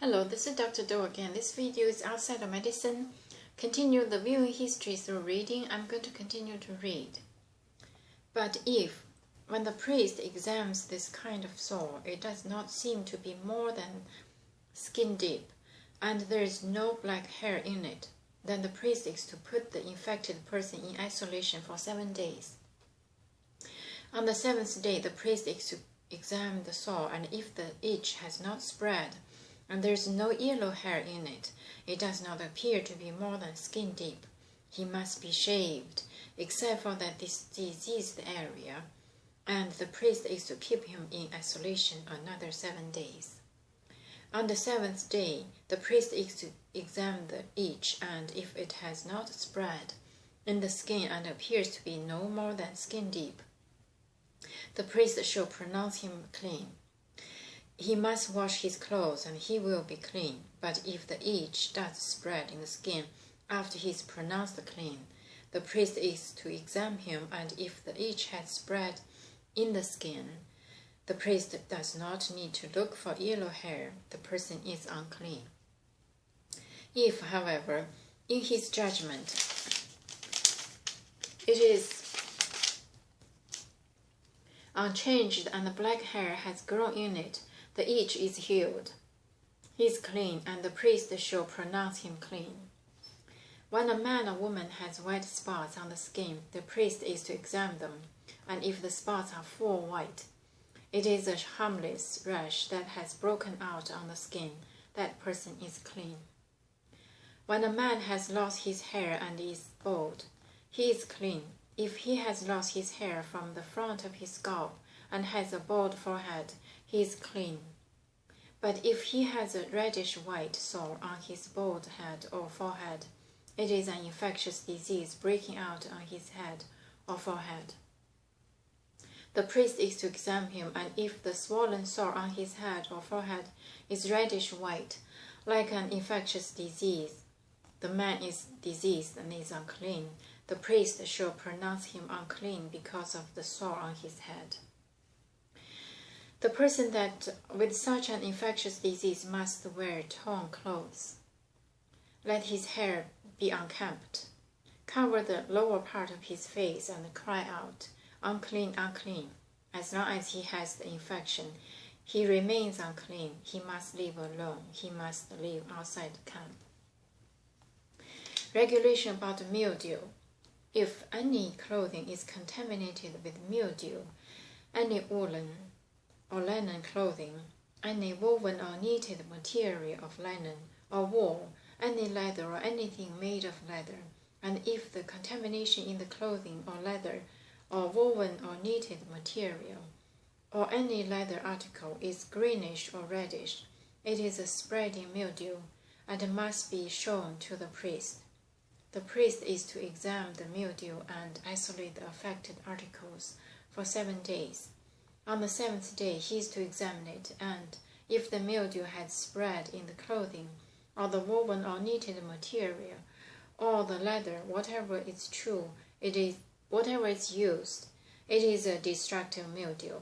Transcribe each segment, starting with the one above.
Hello, this is Dr. Do again. This video is outside of medicine. Continue the viewing history through reading. I'm going to continue to read. But if, when the priest examines this kind of sore, it does not seem to be more than skin deep, and there is no black hair in it, then the priest is to put the infected person in isolation for 7 days. On the 7th day, the priest is to examine the sore, and if the itch has not spread, and there is no yellow hair in it, it does not appear to be more than skin deep, he must be shaved, except for that diseased area, and the priest is to keep him in isolation another 7 days. On the 7th day, the priest is to examine the itch, and if it has not spread in the skin and appears to be no more than skin deep, the priest shall pronounce him clean. He must wash his clothes, and he will be clean. But if the itch does spread in the skin after he is pronounced clean, the priest is to examine him, and if the itch has spread in the skin, the priest does not need to look for yellow hair. The person is unclean. If, however, in his judgment, it is unchanged and the black hair has grown in it, the itch is healed. He is clean, and the priest shall pronounce him clean. When a man or woman has white spots on the skin, the priest is to examine them, and if the spots are full white, it is a harmless rash that has broken out on the skin. That person is clean. When a man has lost his hair and is bald, he is clean. If he has lost his hair from the front of his scalp and has a bald forehead, he is clean. But if he has a reddish-white sore on his bald head or forehead, it is an infectious disease breaking out on his head or forehead. The priest is to examine him, and if the swollen sore on his head or forehead is reddish-white, like an infectious disease, the man is diseased and is unclean. The priest shall pronounce him unclean because of the sore on his head. The person that with such an infectious disease must wear torn clothes. Let his hair be unkempt. Cover the lower part of his face and cry out, "Unclean, unclean." As long as he has the infection, he remains unclean. He must live alone. He must live outside the camp. Regulation about mildew. If any clothing is contaminated with mildew, any woolen or linen clothing, any woven or knitted material of linen or wool, any leather or anything made of leather, and if the contamination in the clothing or leather or woven or knitted material or any leather article is greenish or reddish, it is a spreading mildew and must be shown to the priest. The priest is to examine the mildew and isolate the affected articles for 7 days. On the 7th day, he is to examine it, and if the mildew has spread in the clothing, or the woven or knitted material, or the leather, whatever is true, whatever is used, it is a destructive mildew.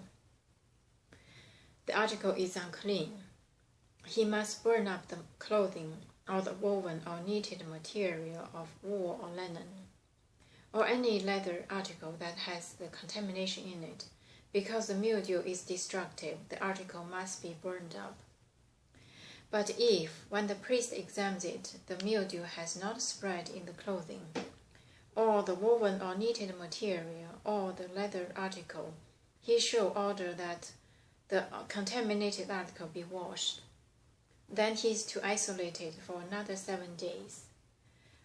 The article is unclean. He must burn up the clothing or the woven or knitted material of wool or linen, or any leather article that has the contamination in it. Because the mildew is destructive, the article must be burned up. But if, when the priest examines it, the mildew has not spread in the clothing, or the woven or knitted material, or the leather article, he shall order that the contaminated article be washed. Then he is to isolate it for another 7 days.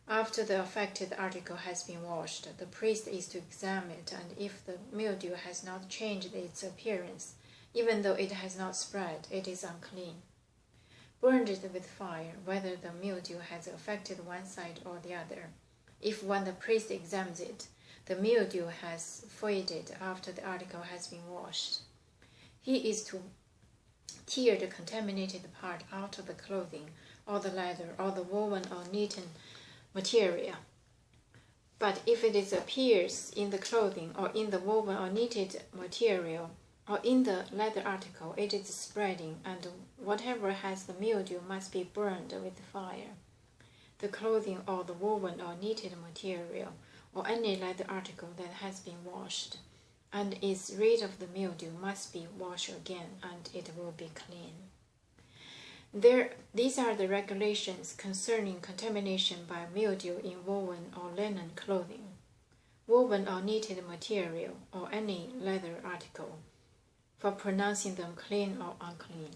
After the affected article has been washed, the priest is to examine it, and if the mildew has not changed its appearance, even though it has not spread, it is unclean. Burn it with fire, whether the mildew has affected one side or the other. If when the priest examines it, the mildew has faded after the article has been washed, he is to tear the contaminated part out of the clothing, or the leather, or the woven or knitted material. But if it appears in the clothing, or in the woven or knitted material, or in the leather article, it is spreading, and whatever has the mildew must be burned with fire. The clothing or the woven or knitted material, or any leather article that has been washed and is rid of the mildew must be washed again, and it will be clean. These are the regulations concerning contamination by mildew in woven or linen clothing, woven or knitted material, or any leather article, for pronouncing them clean or unclean.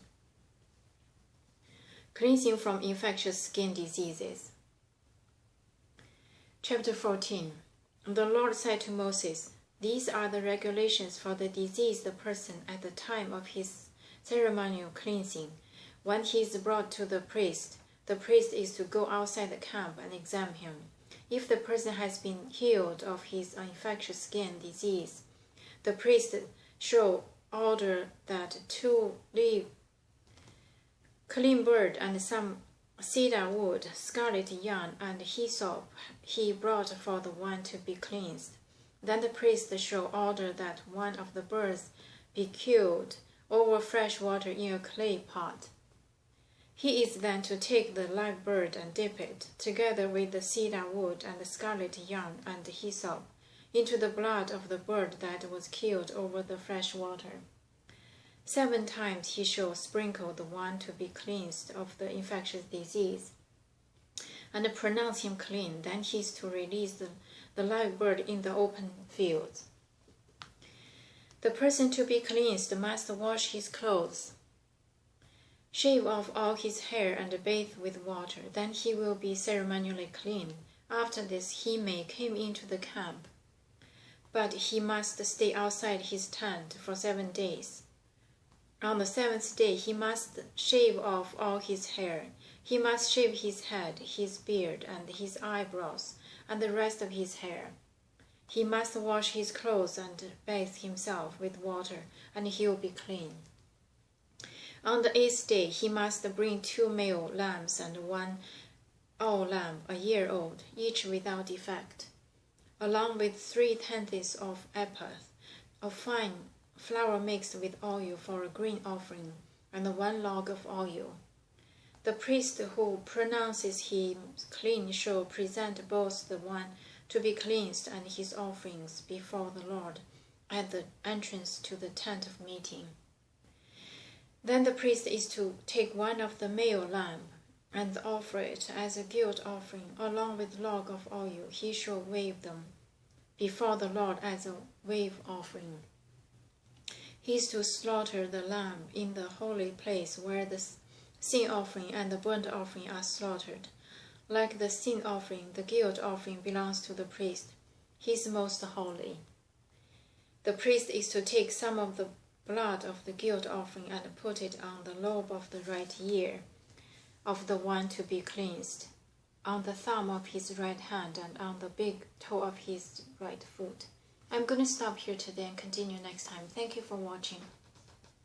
Cleansing from infectious skin diseases. Chapter 14. The Lord said to Moses, "These are the regulations for the diseased person at the time of his ceremonial cleansing. When he is brought to the priest is to go outside the camp and examine him. If the person has been healed of his infectious skin disease, the priest shall order that 2 live clean bird and some cedar wood, scarlet yarn, and hyssop he brought for the one to be cleansed. Then the priest shall order that one of the birds be killed over fresh water in a clay pot. He is then to take the live bird and dip it, together with the cedar wood and the scarlet yarn and hyssop, into the blood of the bird that was killed over the fresh water. 7 times he shall sprinkle the one to be cleansed of the infectious disease, and pronounce him clean. Then he is to release the live bird in the open fields. The person to be cleansed must wash his clothes, shave off all his hair, and bathe with water. Then he will be ceremonially clean. After this he may come into the camp, but he must stay outside his tent for 7 days. On the 7th day he must shave off all his hair. He must shave his head, his beard, and his eyebrows, and the rest of his hair. He must wash his clothes and bathe himself with water, and he will be clean. On the 8th day he must bring 2 male lambs and 1 ewe lamb, a year old, each without defect, along with 3/10 of ephah of fine flour mixed with oil for a grain offering, and 1 log of oil. The priest who pronounces him clean shall present both the one to be cleansed and his offerings before the Lord at the entrance to the tent of meeting. Then the priest is to take 1 of the male lamb and offer it as a guilt offering, along with log of oil. He shall wave them before the Lord as a wave offering. He is to slaughter the lamb in the holy place where the sin offering and the burnt offering are slaughtered. Like the sin offering, the guilt offering belongs to the priest. He is most holy. The priest is to take some of the blood of the guilt offering and put it on the lobe of the right ear of the one to be cleansed, on the thumb of his right hand, and on the big toe of his right foot. I'm going to stop here today and continue next time. Thank you for watching.